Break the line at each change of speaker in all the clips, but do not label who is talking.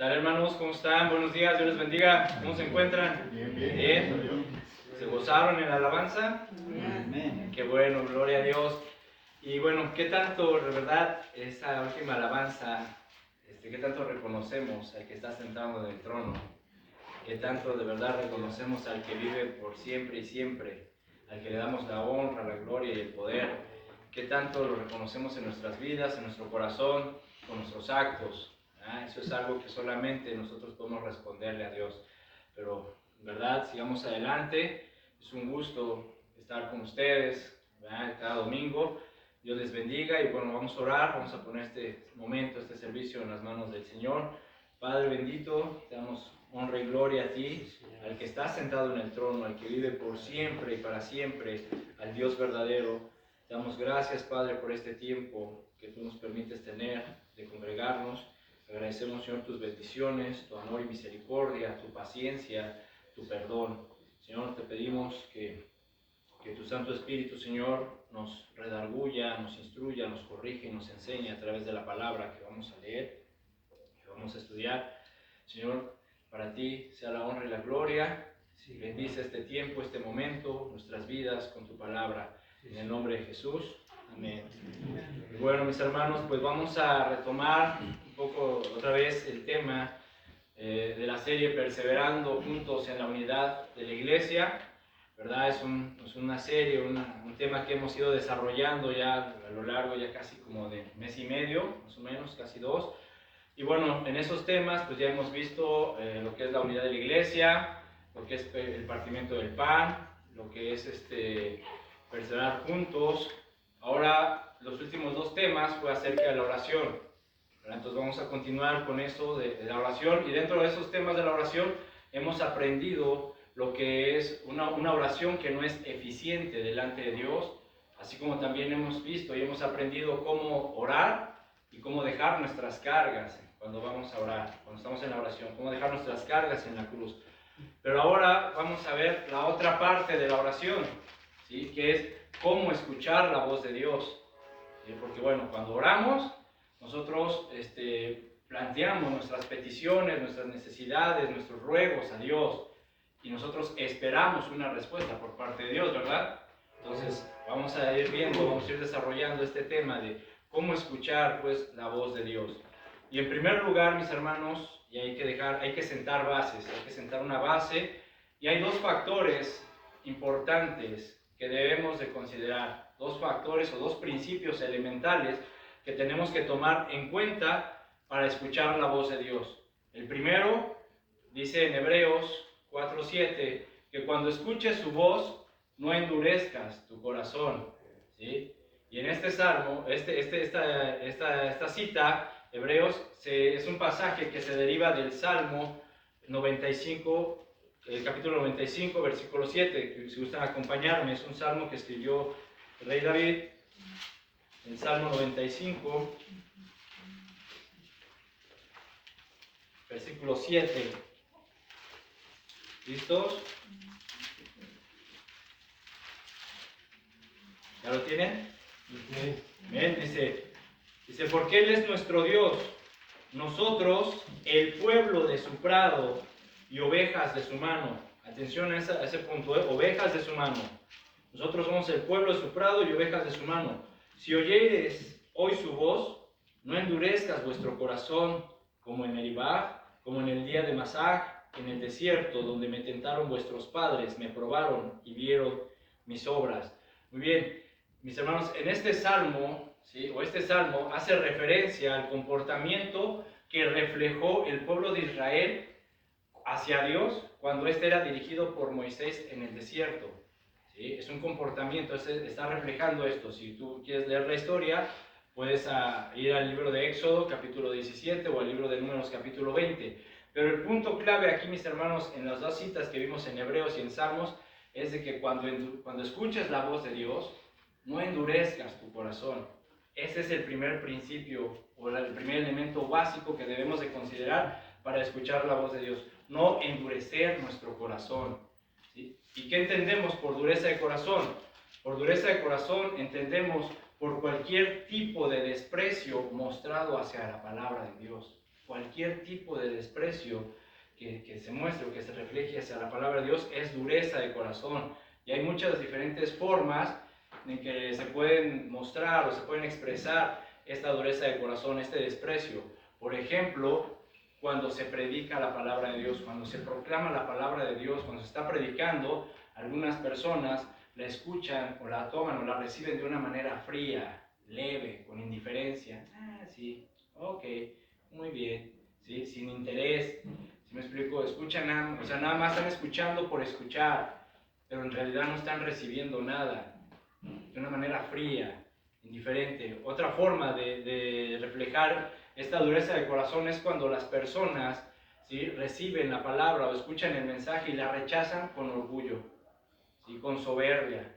tal, hermanos? ¿Cómo están? Buenos días, Dios les bendiga. ¿Cómo se encuentran? Bien. ¿Se gozaron en la alabanza?
Amén.
Qué bueno, gloria a Dios. Y bueno, ¿qué tanto, de verdad, esa última alabanza, qué tanto reconocemos al que está sentado en el trono? ¿Qué tanto de verdad reconocemos al que vive por siempre y siempre? Al que le damos la honra, la gloria y el poder. ¿Qué tanto lo reconocemos en nuestras vidas, en nuestro corazón, con nuestros actos? Eso es algo que solamente nosotros podemos responderle a Dios. Pero, ¿verdad? Sigamos adelante. Es un gusto estar con ustedes, ¿verdad? Cada domingo. Dios les bendiga y bueno, vamos a orar, vamos a poner este momento, este servicio en las manos del Señor. Padre bendito, te damos honra y gloria a ti, al que está sentado en el trono, al que vive por siempre y para siempre, al Dios verdadero. Te damos gracias, Padre, por este tiempo que tú nos permites tener, de congregarnos. Agradecemos, Señor, tus bendiciones, tu amor y misericordia, tu paciencia, tu perdón. Señor, te pedimos que tu Santo Espíritu, Señor, nos redarguya, nos instruya, nos corrige y nos enseñe a través de la palabra que vamos a leer, que vamos a estudiar. Señor, para ti sea la honra y la gloria. Bendice este tiempo, este momento, nuestras vidas con tu palabra. En el nombre de Jesús. Amén. Bueno, mis hermanos, pues vamos a retomar un poco otra vez el tema de la serie Perseverando Juntos en la Unidad de la Iglesia. ¿Verdad? Es una serie, un tema que hemos ido desarrollando ya a lo largo ya casi como de mes y medio, más o menos, casi 2. Y bueno, en esos temas pues ya hemos visto lo que es la unidad de la iglesia, lo que es el partimiento del pan, lo que es perseverar juntos. Ahora, los últimos 2 temas fue acerca de la oración. ¿Verdad? Entonces vamos a continuar con eso de la oración, y dentro de esos temas de la oración hemos aprendido lo que es una oración que no es eficiente delante de Dios, así como también hemos visto y hemos aprendido cómo orar y cómo dejar nuestras cargas cuando vamos a orar, cuando estamos en la oración, cómo dejar nuestras cargas en la cruz. Pero ahora vamos a ver la otra parte de la oración, ¿sí? Que es cómo escuchar la voz de Dios, ¿sí? Porque bueno, cuando oramos, nosotros planteamos nuestras peticiones, nuestras necesidades, nuestros ruegos a Dios, y nosotros esperamos una respuesta por parte de Dios, ¿verdad? Entonces vamos a ir viendo, vamos a ir desarrollando este tema de cómo escuchar pues la voz de Dios. Y en primer lugar, mis hermanos, y hay que sentar bases, hay que sentar una base, y hay 2 factores importantes que debemos de considerar, 2 factores o 2 principios elementales que tenemos que tomar en cuenta para escuchar la voz de Dios. El primero dice en Hebreos 4:7, que cuando escuches su voz, no endurezcas tu corazón, ¿sí? Y en este salmo, esta cita, Hebreos, es un pasaje que se deriva del Salmo 95, el capítulo 95, versículo 7, que si gustan acompañarme, es un salmo que escribió el rey David, el Salmo 95, versículo 7. ¿Listos? ¿Ya lo tienen? Bien, dice, porque Él es nuestro Dios, nosotros el pueblo de su prado y ovejas de su mano. Atención a ese punto, ovejas de su mano. Nosotros somos el pueblo de su prado y ovejas de su mano. Si oyeres hoy su voz, no endurezcas vuestro corazón como en Meribá, como en el día de Masá, en el desierto, donde me tentaron vuestros padres, me probaron y vieron mis obras. Muy bien, mis hermanos, en este salmo, ¿sí? Este salmo hace referencia al comportamiento que reflejó el pueblo de Israel hacia Dios cuando era dirigido por Moisés en el desierto. ¿Sí? Es un comportamiento, está reflejando esto. Si tú quieres leer la historia, puedes ir al libro de Éxodo, capítulo 17, o al libro de Números, capítulo 20. Pero el punto clave aquí, mis hermanos, en las 2 citas que vimos en Hebreos y en Salmos, es de que cuando escuches la voz de Dios, no endurezcas tu corazón. Ese es el primer principio, o el primer elemento básico que debemos de considerar para escuchar la voz de Dios. No endurecer nuestro corazón, ¿sí? ¿Y qué entendemos por dureza de corazón? Por dureza de corazón entendemos por cualquier tipo de desprecio mostrado hacia la palabra de Dios. cualquier tipo de desprecio que se muestre o que se refleje hacia la palabra de Dios es dureza de corazón. Y hay muchas diferentes formas en que se pueden mostrar o se pueden expresar esta dureza de corazón, este desprecio. Por ejemplo, cuando se predica la palabra de Dios, cuando se proclama la palabra de Dios, cuando se está predicando, algunas personas la escuchan o la toman o la reciben de una manera fría, leve, con indiferencia. Ah, sí, ok, muy bien, ¿sí? Sin interés. ¿Sí me explico? Escuchan, o sea, nada más están escuchando por escuchar, pero en realidad no están recibiendo nada, de una manera fría, indiferente. Otra forma de reflejar esta dureza de corazón es cuando las personas, ¿sí?, reciben la palabra o escuchan el mensaje y la rechazan con orgullo, ¿sí?, con soberbia,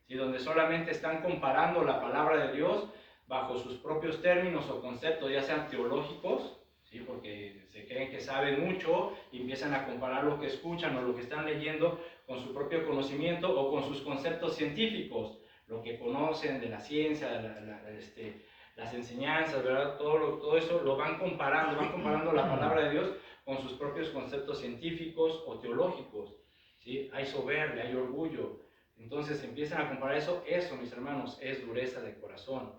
¿sí?, donde solamente están comparando la palabra de Dios bajo sus propios términos o conceptos, ya sean teológicos, ¿sí?, porque se creen que saben mucho y empiezan a comparar lo que escuchan o lo que están leyendo con su propio conocimiento o con sus conceptos científicos, lo que conocen de la ciencia, las enseñanzas, ¿verdad? Todo eso lo van comparando la palabra de Dios con sus propios conceptos científicos o teológicos, ¿sí? Hay soberbia, hay orgullo. Entonces empiezan a comparar eso, mis hermanos, es dureza de corazón.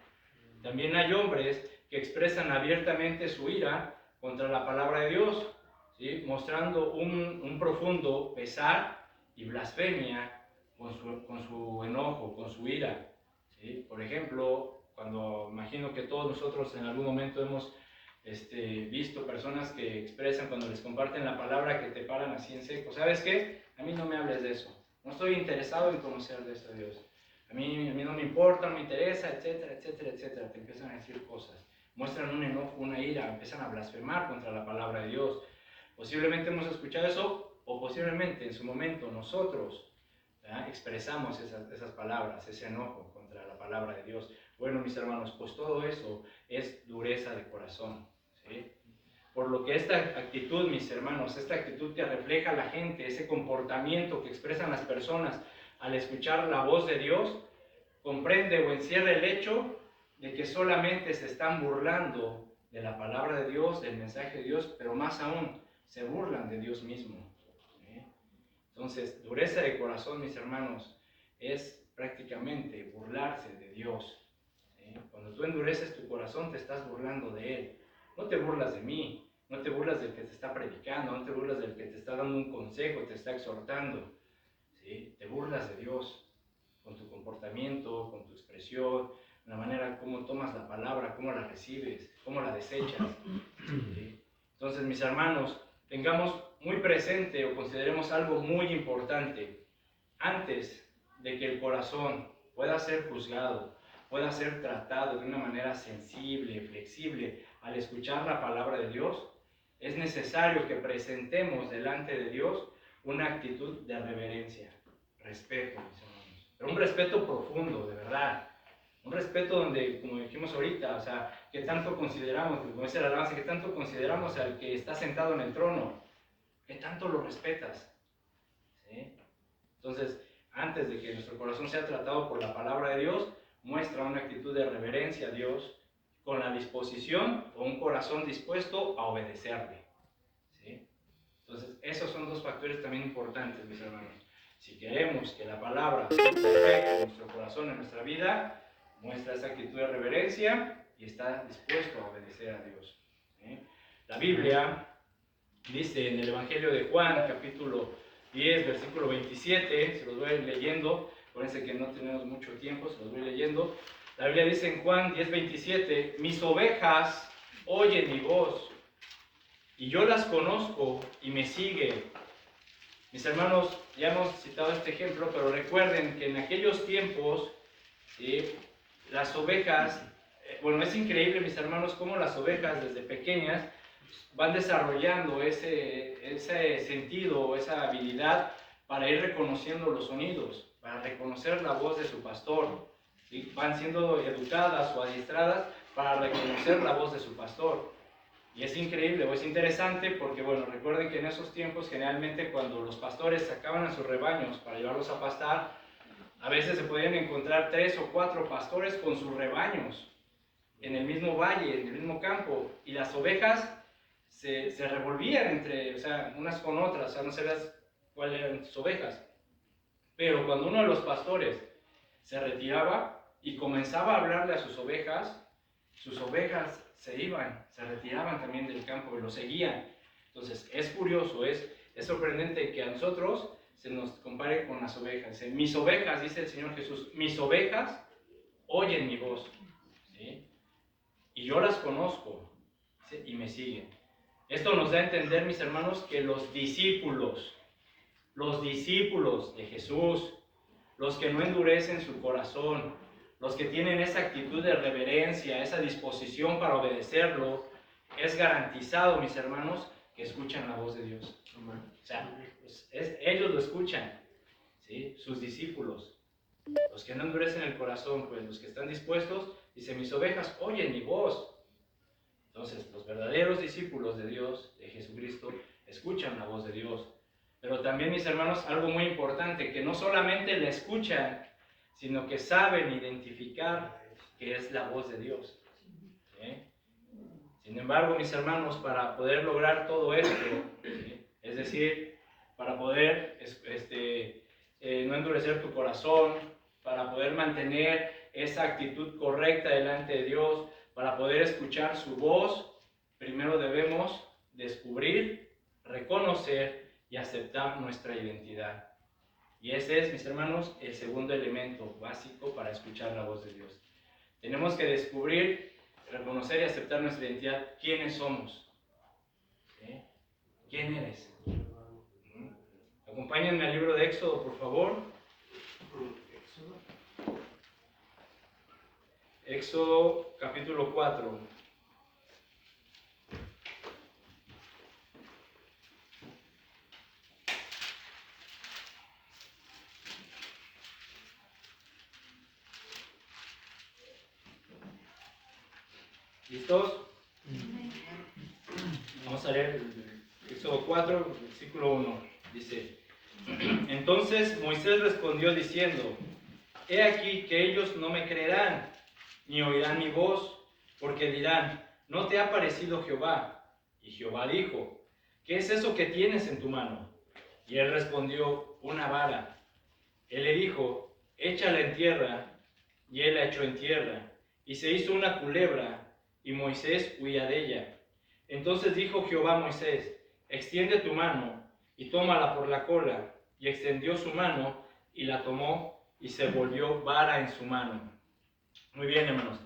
También hay hombres que expresan abiertamente su ira contra la palabra de Dios, ¿sí?, mostrando un profundo pesar y blasfemia con su enojo, con su ira, ¿sí? Por ejemplo, cuando imagino que todos nosotros en algún momento hemos visto personas que expresan cuando les comparten la palabra que te paran así en seco. ¿Sabes qué? A mí no me hables de eso. No estoy interesado en conocer de eso, Dios. A mí no me importa, no me interesa, etcétera, etcétera, etcétera. Te empiezan a decir cosas. Muestran un enojo, una ira, empiezan a blasfemar contra la palabra de Dios. Posiblemente hemos escuchado eso, o posiblemente en su momento nosotros, ¿verdad?, expresamos esas palabras, ese enojo contra la palabra de Dios. Bueno, mis hermanos, pues todo eso es dureza de corazón, ¿sí? Por lo que esta actitud, mis hermanos, esta actitud que refleja la gente, ese comportamiento que expresan las personas al escuchar la voz de Dios, comprende o encierra el hecho de que solamente se están burlando de la palabra de Dios, del mensaje de Dios, pero más aún, se burlan de Dios mismo. Entonces, dureza de corazón, mis hermanos, es prácticamente burlarse de Dios, ¿sí? Cuando tú endureces tu corazón, te estás burlando de Él. No te burlas de mí, no te burlas del que te está predicando, no te burlas del que te está dando un consejo, te está exhortando, ¿sí? Te burlas de Dios con tu comportamiento, con tu expresión, la manera como tomas la palabra, cómo la recibes, cómo la desechas, ¿sí? Entonces, mis hermanos, tengamos muy presente o consideremos algo muy importante. Antes de que el corazón pueda ser juzgado, pueda ser tratado de una manera sensible, flexible, al escuchar la palabra de Dios, es necesario que presentemos delante de Dios una actitud de reverencia, respeto, mis hermanos. Pero un respeto profundo, de verdad. Un respeto donde, como dijimos ahorita, o sea, que tanto consideramos, como dice la alabanza, que tanto consideramos al que está sentado en el trono, que tanto lo respetas, ¿sí? Entonces, antes de que nuestro corazón sea tratado por la palabra de Dios, muestra una actitud de reverencia a Dios, con la disposición o un corazón dispuesto a obedecerle, ¿sí? Entonces, esos son dos factores también importantes, mis hermanos. Si queremos que la palabra se refleje en nuestro corazón, en nuestra vida, muestra esa actitud de reverencia y está dispuesto a obedecer a Dios, ¿sí? La Biblia dice en el Evangelio de Juan, capítulo 10, versículo 27, se los voy a ir leyendo, acuérdense que no tenemos mucho tiempo, se los voy leyendo. La Biblia dice en Juan 10, 27, mis ovejas oyen mi voz, y yo las conozco y me siguen. Mis hermanos, ya hemos citado este ejemplo, pero recuerden que en aquellos tiempos, ¿sí?, las ovejas, bueno, es increíble, mis hermanos, cómo las ovejas desde pequeñas van desarrollando ese sentido, esa habilidad para ir reconociendo los sonidos, para reconocer la voz de su pastor, ¿sí? Van siendo educadas o adiestradas para reconocer la voz de su pastor. Y es increíble o es interesante porque, bueno, recuerden que en esos tiempos generalmente cuando los pastores sacaban a sus rebaños para llevarlos a pastar, a veces se podían encontrar 3 o 4 pastores con sus rebaños en el mismo valle, en el mismo campo, y las ovejas se revolvían entre, o sea, unas con otras, o sea, no sabías cuáles eran sus ovejas. Pero cuando uno de los pastores se retiraba y comenzaba a hablarle a sus ovejas se iban, se retiraban también del campo y lo seguían. Entonces, es curioso, es sorprendente que a nosotros se nos compare con las ovejas. Dice, mis ovejas, dice el Señor Jesús, mis ovejas oyen mi voz, ¿sí? Y yo las conozco, ¿sí? Y me siguen. Esto nos da a entender, mis hermanos, que los discípulos de Jesús, los que no endurecen su corazón, los que tienen esa actitud de reverencia, esa disposición para obedecerlo, es garantizado, mis hermanos, que escuchan la voz de Dios. O sea, ellos lo escuchan, ¿sí? Sus discípulos. Los que no endurecen el corazón, pues los que están dispuestos, dice, mis ovejas oyen mi voz. Entonces, los verdaderos discípulos de Dios, de Jesucristo, escuchan la voz de Dios. Pero también, mis hermanos, algo muy importante, que no solamente la escuchan, sino que saben identificar que es la voz de Dios. ¿Sí? Sin embargo, mis hermanos, para poder lograr todo esto, ¿sí? Es decir, para poder no endurecer tu corazón, para poder mantener esa actitud correcta delante de Dios, para poder escuchar su voz, primero debemos descubrir, reconocer y aceptar nuestra identidad. Y ese es, mis hermanos, el segundo elemento básico para escuchar la voz de Dios. Tenemos que descubrir, reconocer y aceptar nuestra identidad. ¿Quiénes somos? ¿Sí? ¿Quién eres? Acompáñenme al libro de Éxodo, por favor. Éxodo capítulo 4. ¿Listos? Vamos a leer Éxodo 4, versículo 1. Dice, entonces Moisés respondió diciendo, he aquí que ellos no me creerán, ni oirán mi voz, porque dirán, ¿no te ha parecido Jehová? Y Jehová dijo, ¿qué es eso que tienes en tu mano? Y él respondió, una vara. Él le dijo, échala en tierra, y él la echó en tierra, y se hizo una culebra, y Moisés huía de ella. Entonces dijo Jehová a Moisés, extiende tu mano, y tómala por la cola. Y extendió su mano, y la tomó, y se volvió vara en su mano. Muy bien, hermanos.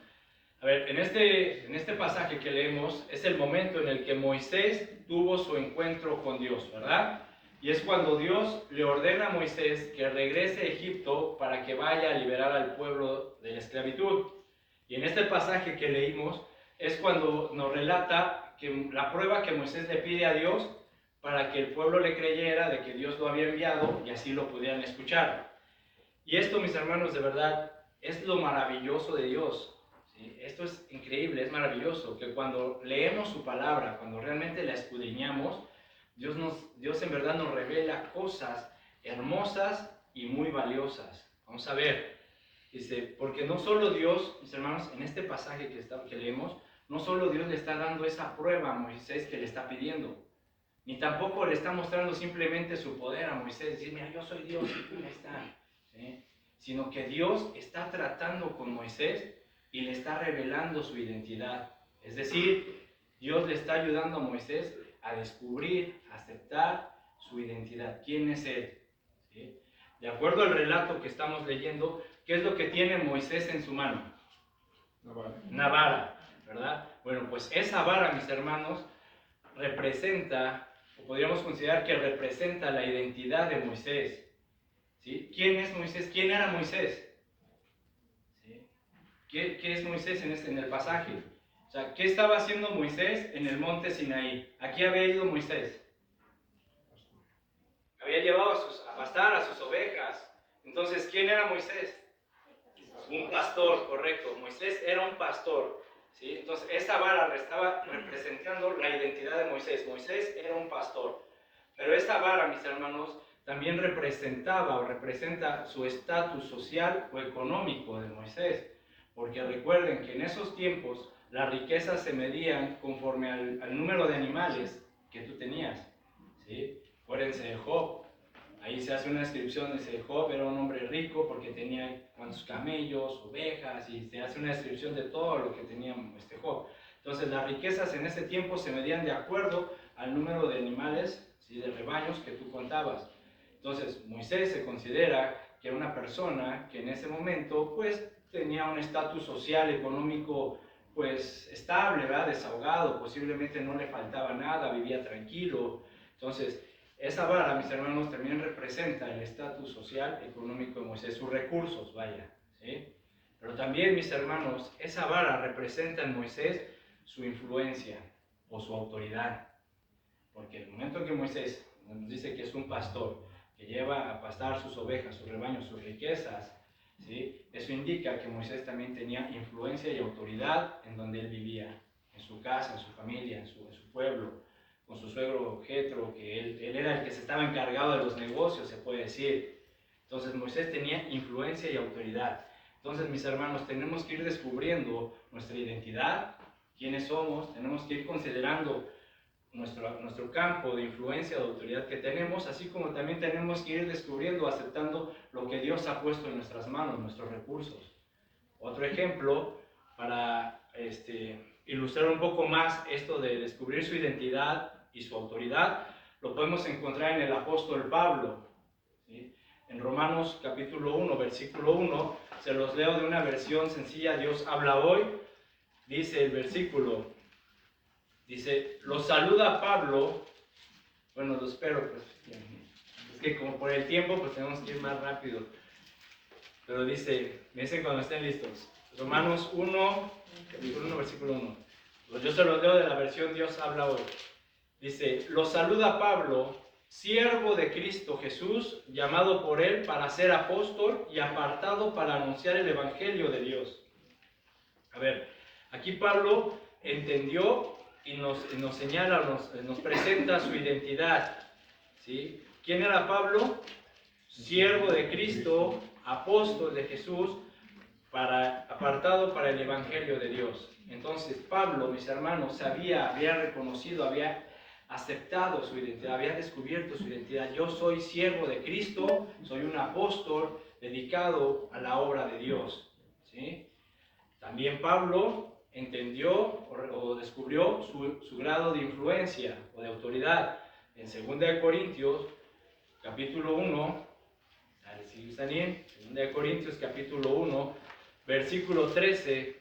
A ver, en este pasaje que leemos, es el momento en el que Moisés tuvo su encuentro con Dios, ¿verdad? Y es cuando Dios le ordena a Moisés que regrese a Egipto para que vaya a liberar al pueblo de la esclavitud. Y en este pasaje que leímos, es cuando nos relata que la prueba que Moisés le pide a Dios para que el pueblo le creyera de que Dios lo había enviado y así lo pudieran escuchar. Y esto, mis hermanos, de verdad, es lo maravilloso de Dios. ¿Sí? Esto es increíble, es maravilloso, que cuando leemos su palabra, cuando realmente la escudriñamos, Dios en verdad nos revela cosas hermosas y muy valiosas. Vamos a ver. Dice, porque no solo Dios, mis hermanos, en este pasaje que leemos, no solo Dios le está dando esa prueba a Moisés que le está pidiendo, ni tampoco le está mostrando simplemente su poder a Moisés, decir, mira, yo soy Dios y ahí está. ¿Sí? Sino que Dios está tratando con Moisés y le está revelando su identidad. Es decir, Dios le está ayudando a Moisés a descubrir, a aceptar su identidad. ¿Quién es Él? ¿Sí? De acuerdo al relato que estamos leyendo, ¿qué es lo que tiene Moisés en su mano? Una vara, ¿verdad? Bueno, pues esa vara, mis hermanos, representa, o podríamos considerar que representa la identidad de Moisés. ¿Sí? ¿Quién es Moisés? ¿Quién era Moisés? ¿Sí? ¿Qué es Moisés en el pasaje? O sea, ¿qué estaba haciendo Moisés en el monte Sinaí? ¿A qué había ido Moisés? Había llevado a pastar a sus ovejas. Entonces, ¿quién era Moisés? Un pastor, correcto. Moisés era un pastor. ¿Sí? Entonces, esa vara estaba representando la identidad de Moisés. Moisés era un pastor. Pero esta vara, mis hermanos, también representaba o representa su estatus social o económico de Moisés. Porque recuerden que en esos tiempos las riquezas se medían conforme al número de animales que tú tenías, ¿sí? Acuérdense de Job. Ahí se hace una descripción, dice, Job era un hombre rico porque tenía cuantos camellos, ovejas, y se hace una descripción de todo lo que tenía Job. Entonces, las riquezas en ese tiempo se medían de acuerdo al número de animales, ¿sí? De rebaños que tú contabas. Entonces, Moisés se considera que era una persona que en ese momento, pues, tenía un estatus social, económico, pues, estable, ¿verdad? Desahogado, posiblemente no le faltaba nada, vivía tranquilo. Entonces, esa vara, mis hermanos, también representa el estatus social, económico de Moisés, sus recursos, vaya, ¿sí? Pero también, mis hermanos, esa vara representa en Moisés su influencia o su autoridad. Porque el momento en que Moisés nos dice que es un pastor, que lleva a pastar sus ovejas, sus rebaños, sus riquezas, ¿sí? Eso indica que Moisés también tenía influencia y autoridad en donde él vivía, en su casa, en su familia, en su pueblo, con su suegro Jetro, que él era el que se estaba encargado de los negocios, se puede decir. Entonces Moisés tenía influencia y autoridad. Entonces, mis hermanos, tenemos que ir descubriendo nuestra identidad, quiénes somos, tenemos que ir considerando nuestro campo de influencia, de autoridad que tenemos, así como también tenemos que ir descubriendo, aceptando lo que Dios ha puesto en nuestras manos, nuestros recursos. Otro ejemplo para ilustrar un poco más esto de descubrir su identidad y su autoridad, lo podemos encontrar en el apóstol Pablo, ¿sí? En Romanos capítulo 1, versículo 1, se los leo de una versión sencilla, Dios habla hoy, dice el versículo, dice, los saluda Pablo, bueno, lo espero, pues, es que como por el tiempo, pues tenemos que ir más rápido, pero dice, me dicen cuando estén listos, Romanos 1, capítulo 1, versículo 1, yo se los leo de la versión Dios habla hoy, dice, los saluda Pablo, siervo de Cristo Jesús, llamado por él para ser apóstol y apartado para anunciar el evangelio de Dios. A ver, aquí Pablo entendió y nos señala, nos presenta su identidad, ¿sí? ¿Quién era Pablo? Siervo de Cristo, apóstol de Jesús, apartado para el evangelio de Dios. Entonces Pablo, mis hermanos, había reconocido, había aceptado su identidad, había descubierto su identidad. Yo soy siervo de Cristo, soy un apóstol dedicado a la obra de Dios, ¿sí? También Pablo entendió o descubrió su grado de influencia o de autoridad. En 2 Corintios, capítulo 1, si están bien, 2 Corintios, capítulo 1, versículo 13,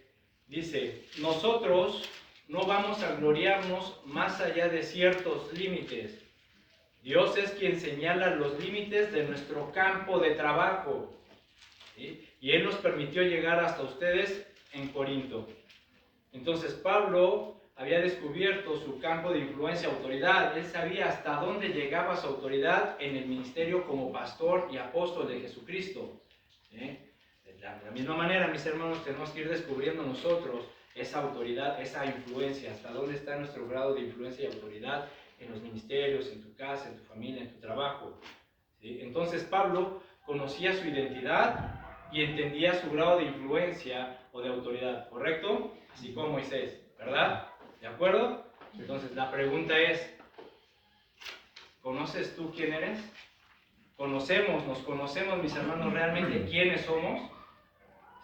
dice, nosotros no vamos a gloriarnos más allá de ciertos límites. Dios es quien señala los límites de nuestro campo de trabajo, ¿sí? Y Él nos permitió llegar hasta ustedes en Corinto. Entonces Pablo había descubierto su campo de influencia, autoridad. Él sabía hasta dónde llegaba su autoridad en el ministerio como pastor y apóstol de Jesucristo, ¿sí? De la misma manera, mis hermanos, tenemos que ir descubriendo nosotros esa autoridad, esa influencia, hasta dónde está nuestro grado de influencia y autoridad en los ministerios, en tu casa, en tu familia, en tu trabajo, ¿sí? Entonces Pablo conocía su identidad y entendía su grado de influencia o de autoridad, ¿correcto? Así como Moisés, ¿verdad? ¿De acuerdo? Entonces la pregunta es, ¿conoces tú quién eres? Nos conocemos, mis hermanos, realmente quiénes somos,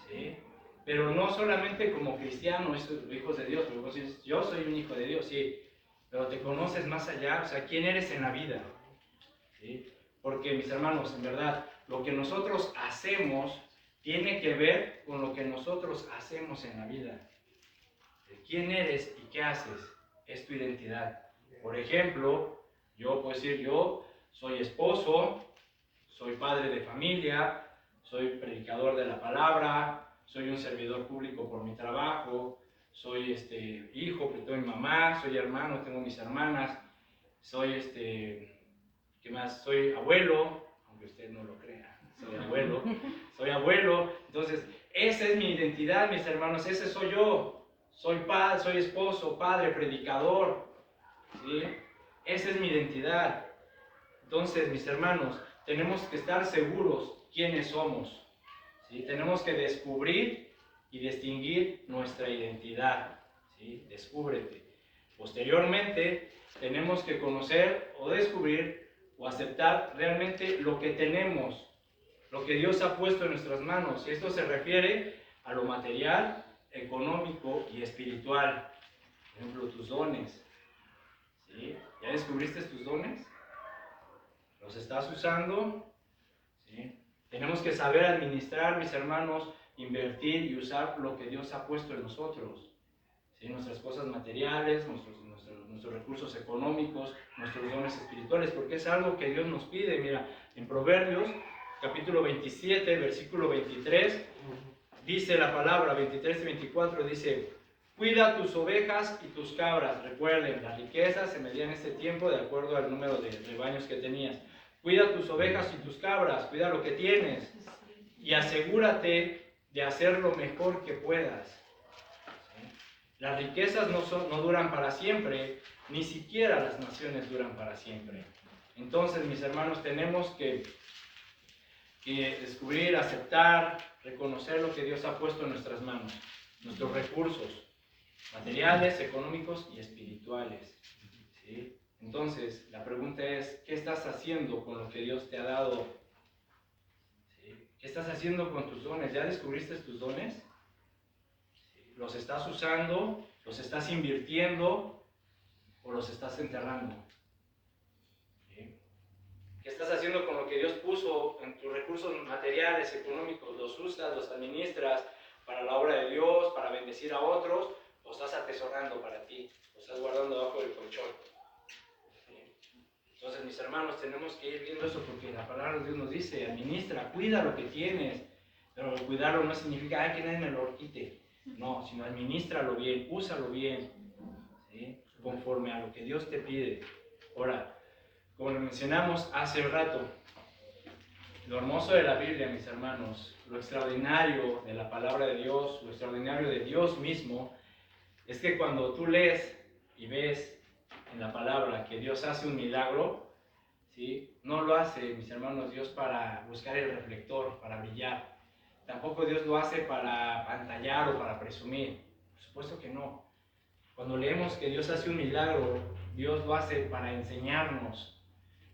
¿sí? Pero no solamente como cristianos, hijos de Dios, porque vos dices, yo soy un hijo de Dios, sí, pero te conoces más allá, o sea, quién eres en la vida, ¿sí? Porque, mis hermanos, en verdad, lo que nosotros hacemos tiene que ver con lo que nosotros hacemos en la vida. ¿Quién eres y qué haces? Es tu identidad. Por ejemplo, yo puedo decir, yo soy esposo, soy padre de familia, soy predicador de la palabra, soy un servidor público por mi trabajo, soy hijo, pero tengo mi mamá, soy hermano, tengo mis hermanas, soy ¿qué más? Soy abuelo, aunque usted no lo crea, soy abuelo, entonces esa es mi identidad, mis hermanos, ese soy yo. Soy padre, soy esposo, padre, predicador, ¿sí? Esa es mi identidad. Entonces, mis hermanos, tenemos que estar seguros quiénes somos, ¿sí? Tenemos que descubrir y distinguir nuestra identidad. ¿sí? Descúbrete. Posteriormente, tenemos que conocer o descubrir o aceptar realmente lo que tenemos, lo que Dios ha puesto en nuestras manos. Y esto se refiere a lo material, económico y espiritual. Por ejemplo, tus dones. ¿Sí? ¿Ya descubriste tus dones? ¿Los estás usando? ¿Sí? Tenemos que saber administrar, mis hermanos, invertir y usar lo que Dios ha puesto en nosotros. ¿Sí? Nuestras cosas materiales, nuestros recursos económicos, nuestros dones espirituales, porque es algo que Dios nos pide. Mira, en Proverbios, capítulo 27, versículo 23, dice la palabra, 23 y 24, dice: cuida tus ovejas y tus cabras. Recuerden, las riquezas se medían en este tiempo de acuerdo al número de rebaños que tenías. Cuida tus ovejas y tus cabras, cuida lo que tienes y asegúrate de hacer lo mejor que puedas. Las riquezas no duran para siempre, ni siquiera las naciones duran para siempre. Entonces, mis hermanos, tenemos que descubrir, aceptar, reconocer lo que Dios ha puesto en nuestras manos, nuestros recursos materiales, económicos y espirituales. ¿Sí? Entonces, la pregunta es, ¿qué estás haciendo con lo que Dios te ha dado? ¿Sí? ¿Qué estás haciendo con tus dones? ¿Ya descubriste tus dones? ¿Los estás usando? ¿Los estás invirtiendo? ¿O los estás enterrando? ¿Sí? ¿Qué estás haciendo con lo que Dios puso en tus recursos materiales, económicos? ¿Los usas, los administras para la obra de Dios, para bendecir a otros? ¿O estás atesorando para ti? ¿O estás guardando debajo del colchón? ¿Sí? Entonces, mis hermanos, tenemos que ir viendo eso porque la palabra de Dios nos dice: administra, cuida lo que tienes. Pero cuidarlo no significa que nadie me lo quite. No, sino administralo bien, úsalo bien, ¿sí? Conforme a lo que Dios te pide. Ahora, como lo mencionamos hace un rato, lo hermoso de la Biblia, mis hermanos, lo extraordinario de la palabra de Dios, lo extraordinario de Dios mismo, es que cuando tú lees y ves en la palabra que Dios hace un milagro, ¿sí? No lo hace, mis hermanos, Dios para buscar el reflector, para brillar. Tampoco Dios lo hace para pantallar o para presumir. Por supuesto que no. Cuando leemos que Dios hace un milagro, Dios lo hace para enseñarnos,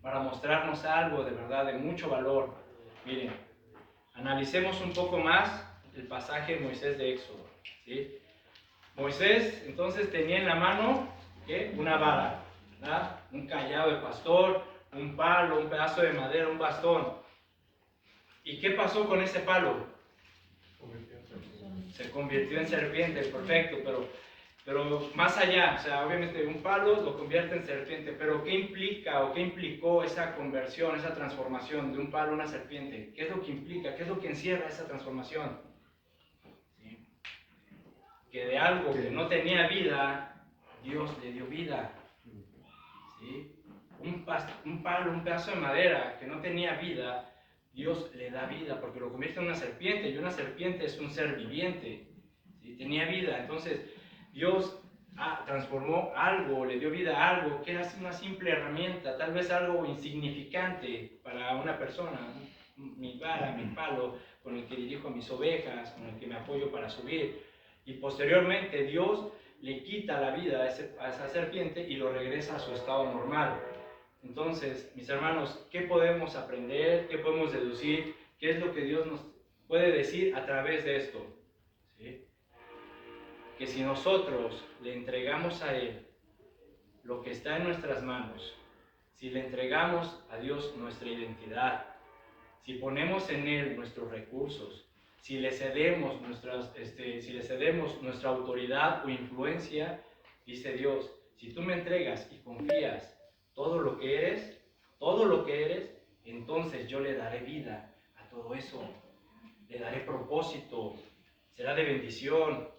para mostrarnos algo de verdad, de mucho valor. Miren, analicemos un poco más el pasaje de Moisés de Éxodo, ¿sí? Moisés entonces tenía en la mano, ¿qué? Una vara, ¿verdad? Un callado de pastor, un palo, un pedazo de madera, un bastón. ¿Y qué pasó con ese palo? Se convirtió en serpiente, perfecto, pero más allá, o sea, obviamente un palo lo convierte en serpiente, pero ¿qué implica o qué implicó esa conversión, esa transformación de un palo a una serpiente? ¿Qué es lo que implica? ¿Qué es lo que encierra esa transformación? ¿Sí? Que de algo que no tenía vida, Dios le dio vida. ¿Sí? Un palo, un pedazo de madera que no tenía vida, Dios le da vida porque lo convierte en una serpiente, y una serpiente es un ser viviente, ¿sí? Tenía vida. Entonces Dios transformó algo, le dio vida a algo que era una simple herramienta, tal vez algo insignificante para una persona, mi vara, mi palo con el que dirijo a mis ovejas, con el que me apoyo para subir, y posteriormente Dios le quita la vida a esa serpiente y lo regresa a su estado normal. Entonces, mis hermanos, ¿qué podemos aprender? ¿Qué podemos deducir? ¿Qué es lo que Dios nos puede decir a través de esto? ¿Sí? Que si nosotros le entregamos a Él lo que está en nuestras manos, si le entregamos a Dios nuestra identidad, si ponemos en Él nuestros recursos, si le cedemos nuestra autoridad o influencia, dice Dios: si tú me entregas y confías todo lo que eres, entonces yo le daré vida a todo eso, le daré propósito, será de bendición,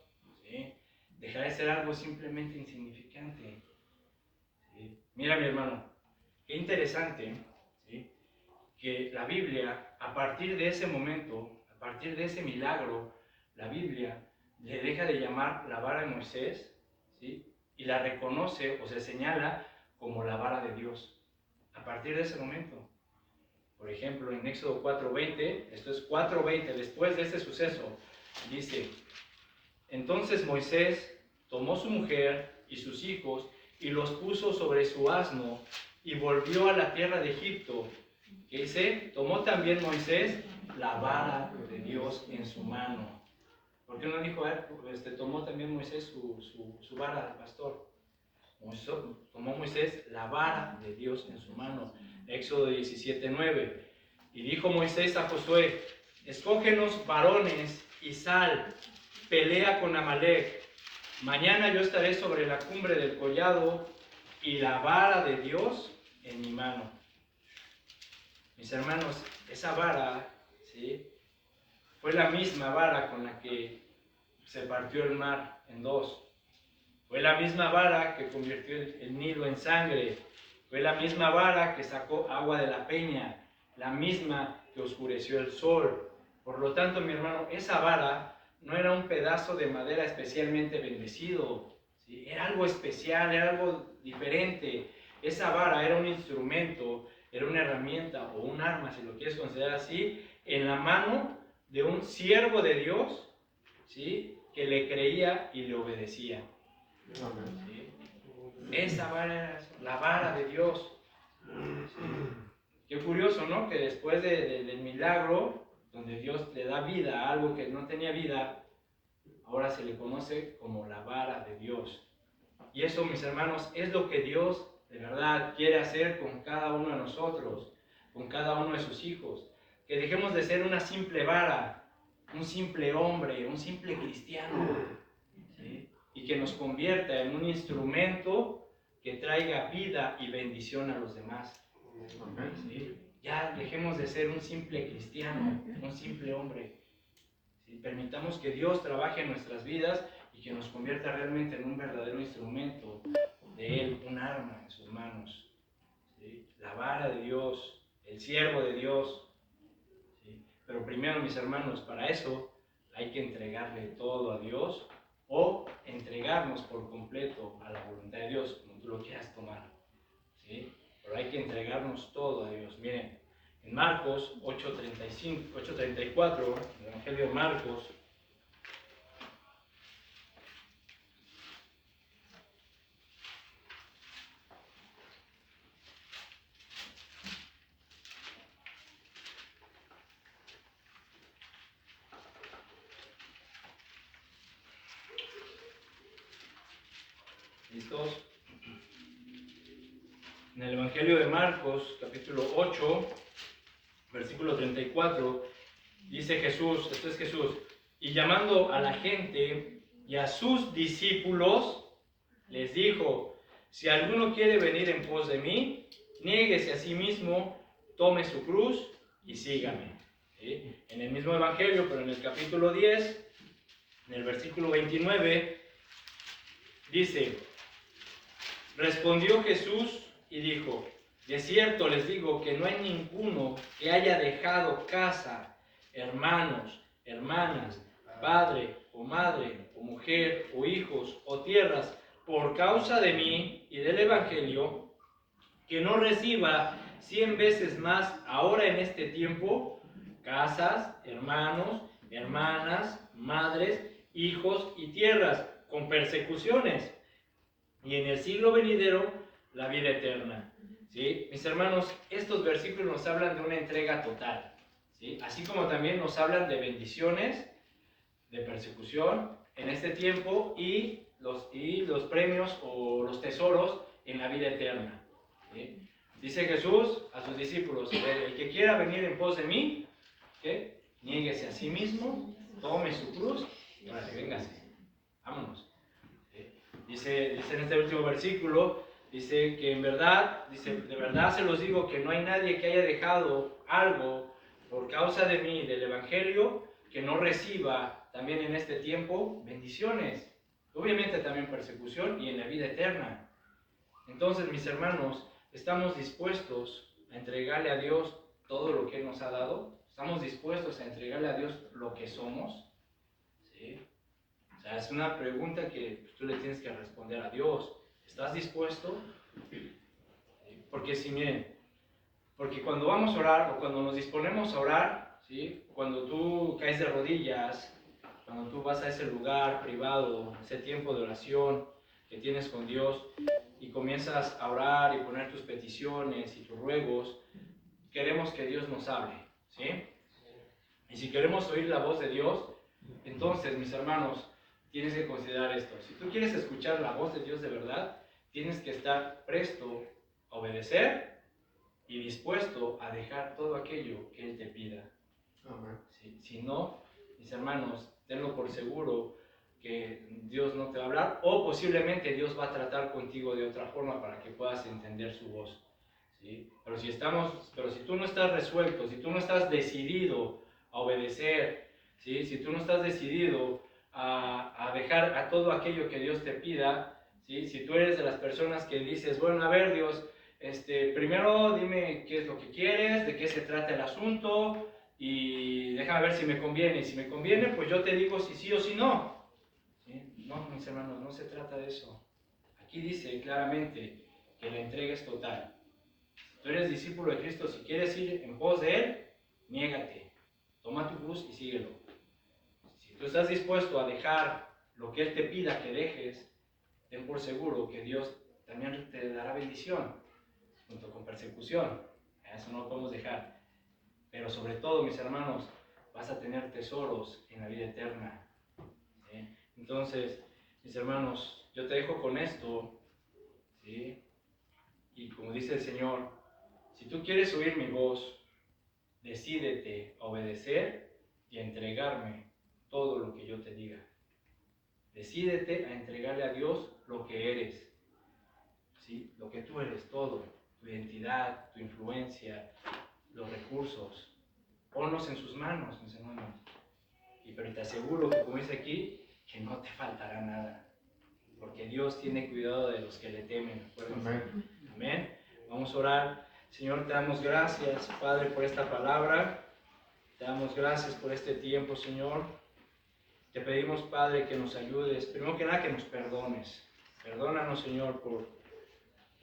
¿sí? Dejará de ser algo simplemente insignificante, ¿sí? Mira, mi hermano, qué interesante, ¿sí? Que la Biblia, a partir de ese momento, a partir de ese milagro, la Biblia le deja de llamar la vara de Moisés, ¿sí? Y la reconoce o se señala como la vara de Dios. A partir de ese momento. Por ejemplo, en Éxodo 4:20, esto es 4:20, después de ese suceso, dice: entonces Moisés tomó su mujer y sus hijos y los puso sobre su asno y volvió a la tierra de Egipto. ¿Qué dice? Tomó también Moisés la vara de Dios en su mano. ¿Por qué no dijo a él? Tomó también Moisés su vara de pastor. Tomó Moisés la vara de Dios en su mano. Éxodo 17:9. Y dijo Moisés a Josué: escógenos varones y sal, pelea con Amalec. Mañana yo estaré sobre la cumbre del collado y la vara de Dios en mi mano. Mis hermanos, esa vara, ¿sí?, fue la misma vara con la que se partió el mar en dos. Fue la misma vara que convirtió el Nilo en sangre. Fue la misma vara que sacó agua de la peña. La misma que oscureció el sol. Por lo tanto, mi hermano, esa vara no era un pedazo de madera especialmente bendecido, ¿sí? Era algo especial, era algo diferente. Esa vara era un instrumento, era una herramienta o un arma, si lo quieres considerar así, en la mano de un siervo de Dios, ¿sí?, que le creía y le obedecía. ¿Sí? Esa vara era la vara de Dios. ¿Sí? Qué curioso, ¿no? Que después del milagro, donde Dios le da vida a algo que no tenía vida, ahora se le conoce como la vara de Dios. Y eso, mis hermanos, es lo que Dios de verdad quiere hacer con cada uno de nosotros, con cada uno de sus hijos. Que dejemos de ser una simple vara, un simple hombre, un simple cristiano, ¿sí?, y que nos convierta en un instrumento que traiga vida y bendición a los demás. ¿Sí? Ya dejemos de ser un simple cristiano, un simple hombre. ¿Sí? Permitamos que Dios trabaje en nuestras vidas y que nos convierta realmente en un verdadero instrumento de Él, un arma en sus manos. ¿Sí? La vara de Dios, el siervo de Dios. ¿Sí? Pero primero, mis hermanos, para eso hay que entregarle todo a Dios o entregarnos por completo a la voluntad de Dios, como tú lo quieras tomar. ¿Sí? Pero hay que entregarnos todo a Dios. Miren, en Marcos 8:34, el Evangelio de Marcos, ¿listos? En el Evangelio de Marcos, capítulo 8, versículo 34, dice Jesús, esto es Jesús, y llamando a la gente y a sus discípulos, les dijo: si alguno quiere venir en pos de mí, niéguese a sí mismo, tome su cruz y sígame. ¿Sí? En el mismo Evangelio, pero en el capítulo 10, en el versículo 29, dice: respondió Jesús y dijo: de cierto les digo que no hay ninguno que haya dejado casa, hermanos, hermanas, padre o madre o mujer o hijos o tierras por causa de mí y del Evangelio, que no reciba 100 veces más ahora en este tiempo casas, hermanos, hermanas, madres, hijos y tierras con persecuciones, y en el siglo venidero la vida eterna. ¿Sí? Mis hermanos, estos versículos nos hablan de una entrega total, ¿sí?, así como también nos hablan de bendiciones, de persecución en este tiempo y los premios o los tesoros en la vida eterna. ¿Sí? Dice Jesús a sus discípulos: el que quiera venir en pos de mí, ¿qué?, niéguese a sí mismo, tome su cruz y ahora véngase, vámonos. ¿Sí? Dice en este último versículo, dice que en verdad, dice, de verdad se los digo que no hay nadie que haya dejado algo por causa de mí, del Evangelio, que no reciba también en este tiempo bendiciones, obviamente también persecución y en la vida eterna. Entonces, mis hermanos, ¿estamos dispuestos a entregarle a Dios todo lo que Él nos ha dado? ¿Estamos dispuestos a entregarle a Dios lo que somos? ¿Sí? O sea, es una pregunta que tú le tienes que responder a Dios. ¿Estás dispuesto? ¿Sí? Porque si miren, porque cuando vamos a orar o cuando nos disponemos a orar, ¿sí?, cuando tú caes de rodillas cuando tú vas a ese lugar privado, ese tiempo de oración que tienes con Dios y comienzas a orar y poner tus peticiones y tus ruegos, queremos que Dios nos hable, ¿sí? Y si queremos oír la voz de Dios, entonces, mis hermanos, tienes que considerar esto. Si tú quieres escuchar la voz de Dios de verdad, tienes que estar presto a obedecer y dispuesto a dejar todo aquello que Él te pida.
Amén.
Si no, mis hermanos, tenlo por seguro que Dios no te va a hablar, o posiblemente Dios va a tratar contigo de otra forma para que puedas entender su voz, ¿sí? Pero si tú no estás resuelto, si tú no estás decidido a obedecer, ¿sí? Si tú no estás decidido a dejar a todo aquello que Dios te pida, ¿sí? Si tú eres de las personas que dices, bueno, a ver, Dios, primero dime qué es lo que quieres, de qué se trata el asunto, y déjame ver si me conviene. Y si me conviene, pues yo te digo si sí o si no. ¿Sí? No, mis hermanos, no se trata de eso. Aquí dice claramente que la entrega es total. Si tú eres discípulo de Cristo, si quieres ir en pos de Él, niégate. Toma tu cruz y síguelo. Si tú estás dispuesto a dejar lo que Él te pida que dejes, ten por seguro que Dios también te dará bendición, junto con persecución. Eso no lo podemos dejar. Pero sobre todo, mis hermanos, vas a tener tesoros en la vida eterna, ¿sí? Entonces, mis hermanos, yo te dejo con esto, ¿sí? Y como dice el Señor, si tú quieres oír mi voz, decídete a obedecer y a entregarme todo lo que yo te diga. Decídete a entregarle a Dios lo que eres, ¿sí? Lo que tú eres, todo, tu identidad, tu influencia, los recursos. Ponlos en sus manos, mis hermanos. Pero te aseguro que, como dice aquí, que no te faltará nada. Porque Dios tiene cuidado de los que le temen.
Amén.
Amén. Vamos a orar. Señor, te damos gracias, Padre, por esta palabra. Te damos gracias por este tiempo, Señor. Te pedimos, Padre, que nos ayudes. Primero que nada, que nos perdones. Perdónanos, Señor, por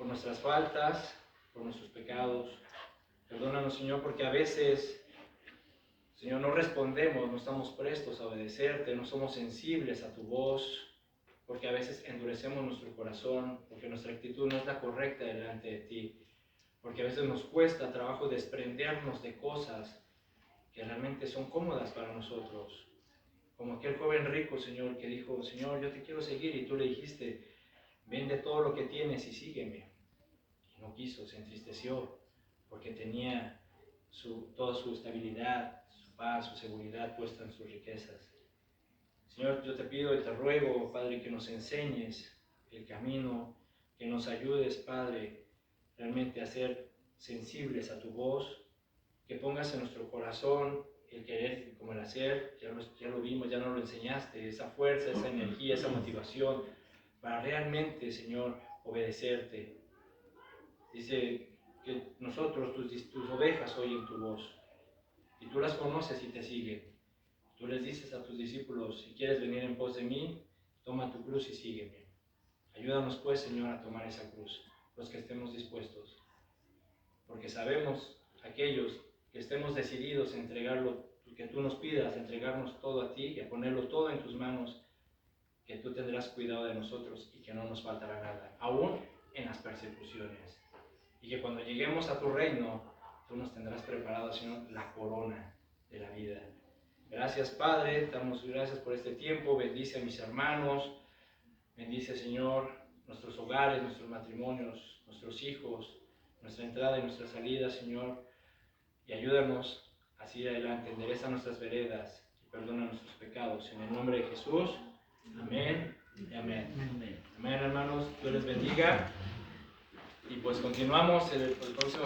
nuestras faltas, por nuestros pecados. Perdónanos, Señor, porque a veces, Señor, no respondemos, no estamos prestos a obedecerte, no somos sensibles a tu voz, porque a veces endurecemos nuestro corazón, porque nuestra actitud no es la correcta delante de ti, porque a veces nos cuesta trabajo desprendernos de cosas que realmente son cómodas para nosotros. Como aquel joven rico, Señor, que dijo, Señor, yo te quiero seguir, y tú le dijiste, vende todo lo que tienes y sígueme. Y no quiso, se entristeció, porque tenía toda su estabilidad, su paz, su seguridad puesta en sus riquezas. Señor, yo te pido y te ruego, Padre, que nos enseñes el camino, que nos ayudes, Padre, realmente a ser sensibles a tu voz, que pongas en nuestro corazón el querer como el hacer, ya lo vimos, ya nos lo enseñaste, esa fuerza, esa energía, esa motivación, para realmente, Señor, obedecerte. Dice que nosotros, tus ovejas, oyen tu voz, y tú las conoces y te siguen. Tú les dices a tus discípulos, si quieres venir en pos de mí, toma tu cruz y sígueme. Ayúdanos pues, Señor, a tomar esa cruz, los que estemos dispuestos. Porque sabemos, aquellos que estemos decididos a entregar lo que tú nos pidas, a entregarnos todo a ti y a ponerlo todo en tus manos, que tú tendrás cuidado de nosotros y que no nos faltará nada, aún en las persecuciones. Y que cuando lleguemos a tu reino, tú nos tendrás preparado, Señor, la corona de la vida. Gracias, Padre, damos gracias por este tiempo. Bendice a mis hermanos, bendice, Señor, nuestros hogares, nuestros matrimonios, nuestros hijos, nuestra entrada y nuestra salida, Señor, y ayúdanos a seguir adelante, endereza nuestras veredas y perdona nuestros pecados. En el nombre de Jesús, amén y amén. Amén, hermanos, Dios les bendiga. Y pues continuamos el próximo